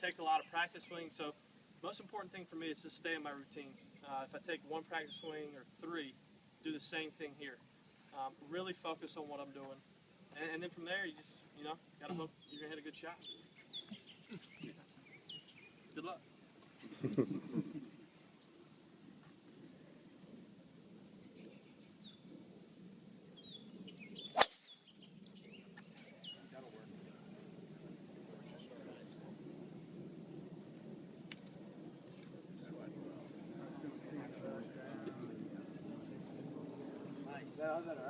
take a lot of practice swings. So most important thing for me is to stay in my routine. If I take one practice swing or 3, do the same thing here. Really focus on what I'm doing. And then from there, you just, gotta hope you're gonna hit a good shot. Good luck.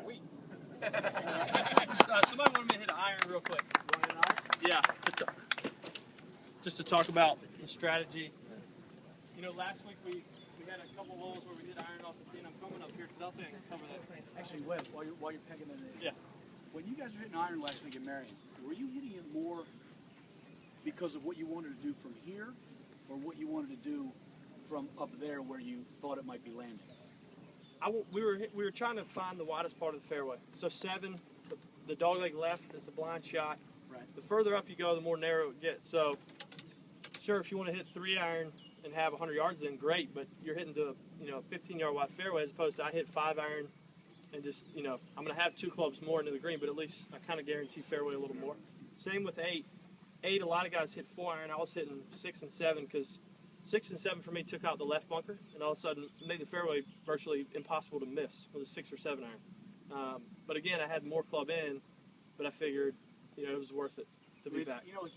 Sweet. Somebody wanted me to hit an iron real quick. You want to hit an iron? Yeah. Just to talk about the strategy. Last week we had a couple holes where we hit iron off the tee, and I'm coming up here because I think I can cover that. Actually, Webb, while you're pegging it in. Yeah. When you guys were hitting iron last week in Marion, were you hitting it more because of what you wanted to do from here, or what you wanted to do from up there where you thought it might be landing? We were trying to find the widest part of the fairway. So 7, the dogleg left is the blind shot. Right. The further up you go, the more narrow it gets. So sure, if you want to hit 3 iron and have 100 yards, then great. But you're hitting to a 15-yard wide fairway as opposed to I hit 5 iron and just I'm going to have 2 clubs more into the green, but at least I kind of guarantee fairway a little more. Same with 8. 8, a lot of guys hit 4 iron. I was hitting 6 and 7 because 6 and 7 for me took out the left bunker, and all of a sudden made the fairway virtually impossible to miss with a 6 or 7 iron. But again, I had more club in, but I figured, it was worth it to be back. Like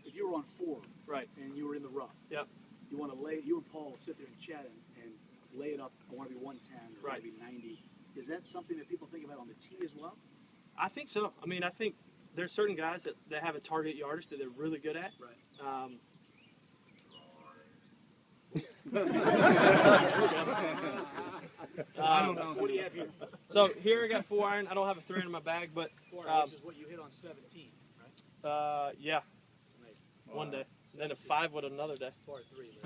if you were on 4, right, and you were in the rough, yep, you want to lay. You and Paul will sit there and chat and lay it up. I want to be 110 or right, maybe 90. Is that something that people think about on the tee as well? I think so. I mean, I think there's certain guys that have a target yardage that they're really good at. Right. I don't know. So what do you have here? So here I got 4 iron. I don't have a 3 iron in my bag, but 4 iron, which is what you hit on 17, right? Yeah. It's amazing. One day, and then a 5 would another day. Par 3.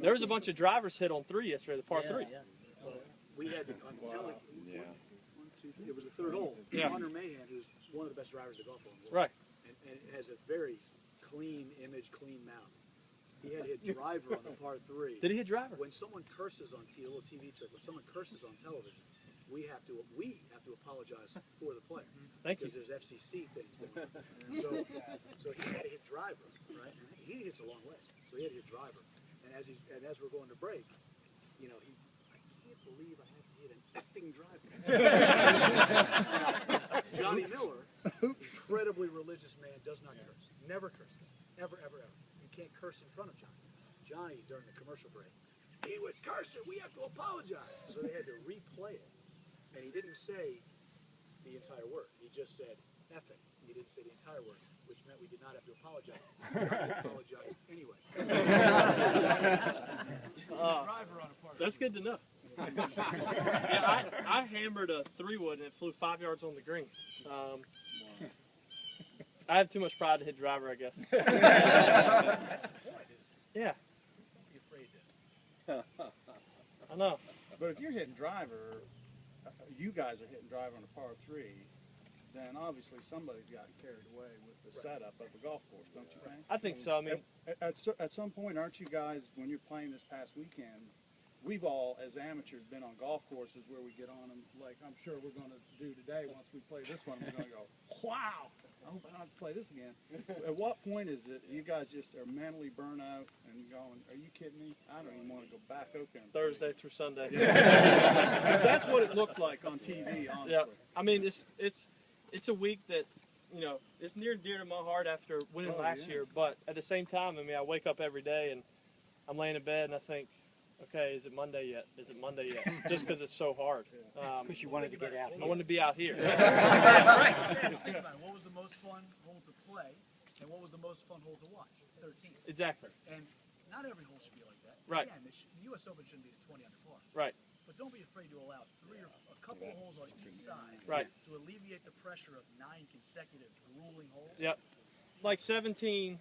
There was a bunch of drivers hit on 3 yesterday, the par 3. Yeah. We had on telly. Yeah. 1, 2, 3. It was the 3rd hole. Yeah. Hunter Mahan, who's one of the best drivers to golf on. Right. And has a very clean image, clean mount. He had hit driver on the par 3. Did he hit driver? When someone curses on TV, a little TV trick, when someone curses on television, we have to apologize for the player. Thank you. Because there's FCC things going on. So he had to hit driver, right? And he hits a long way. So he had to hit driver. And as we're going to break, I can't believe I have to hit an effing driver. Johnny Miller, incredibly religious man, does not curse. Never curses. Ever, ever, ever. You can't curse in front of Johnny. Johnny, during the commercial break, he was cursing. We have to apologize. So they had to replay it. And he didn't say the entire word. He just said effing. He didn't say the entire word, which meant we did not have to apologize. Johnny apologized anyway. That's good to know. Yeah, I hammered a 3-wood and it flew 5 yards on the green. I have too much pride to hit driver, I guess. That's the point. Yeah. Don't be afraid to. I know. But if you're hitting driver, you guys are hitting driver on a par 3, then obviously somebody's gotten carried away with the setup of the golf course, don't you think? I think so. I mean, at some point, aren't you guys, when you're playing this past weekend, we've all, as amateurs, been on golf courses where we get on them, like I'm sure we're going to do today once we play this one, we're going to go, wow, I hope I don't have to play this again. At what point is it you guys just are mentally burnt out and going, are you kidding me? I don't even want to go back open. Thursday through Sunday. Because that's what it looked like on TV, honestly. Yeah. I mean, it's a week that, it's near and dear to my heart after winning last year, but at the same time, I wake up every day and I'm laying in bed and I think, okay, is it Monday yet? Is it Monday yet? Just because it's so hard. Because you wanted to get out. I wanted to be out here. Right. Just think about it. What was the most fun hole to play, and what was the most fun hole to watch? 13. Exactly. And not every hole should be like that. Right. Again, the U.S. Open shouldn't be the 20 under par. Right. But don't be afraid to allow a couple of holes on each side to alleviate the pressure of 9 consecutive grueling holes. Yep. Like 17,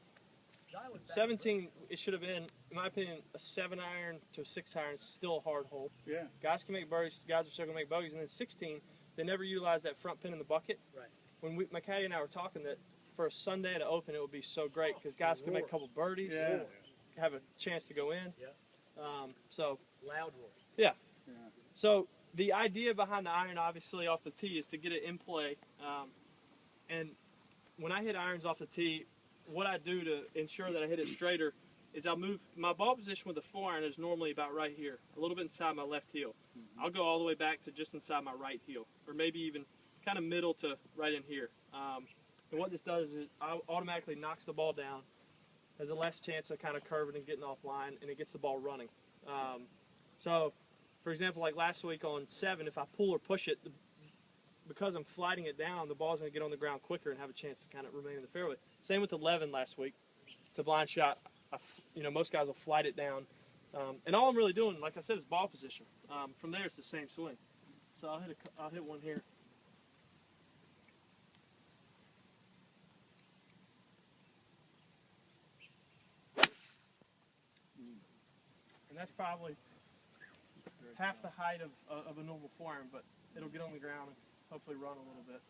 it should have been, in my opinion, a 7-iron to a 6-iron, still a hard hole. Yeah. Guys can make birdies, guys are still going to make bogeys. And then 16, they never utilize that front pin in the bucket. Right. When my caddy and I were talking that for a Sunday at an Open, it would be so great because guys can make a couple birdies, Yeah. have a chance to go in. Yep. So Loud roar. Yeah. So the idea behind the iron, obviously, off the tee is to get it in play. And when I hit irons off the tee, what I do to ensure that I hit it straighter is I'll move my ball position with the 4-iron is normally about right here, a little bit inside my left heel. I'll go all the way back to just inside my right heel, or maybe even kind of middle to right in here. And what this does is it automatically knocks the ball down, has a less chance of kind of curving and getting offline, and it gets the ball running. So, for example, like last week on 7, if I pull or push it, because I'm flighting it down, the ball's going to get on the ground quicker and have a chance to kind of remain in the fairway. Same with 11 last week. It's a blind shot. Most guys will flight it down. And all I'm really doing, like I said, is ball position. From there, it's the same swing. So I'll hit one here. And that's probably half the height of a normal 4-iron, but it'll get on the ground and hopefully run a little bit.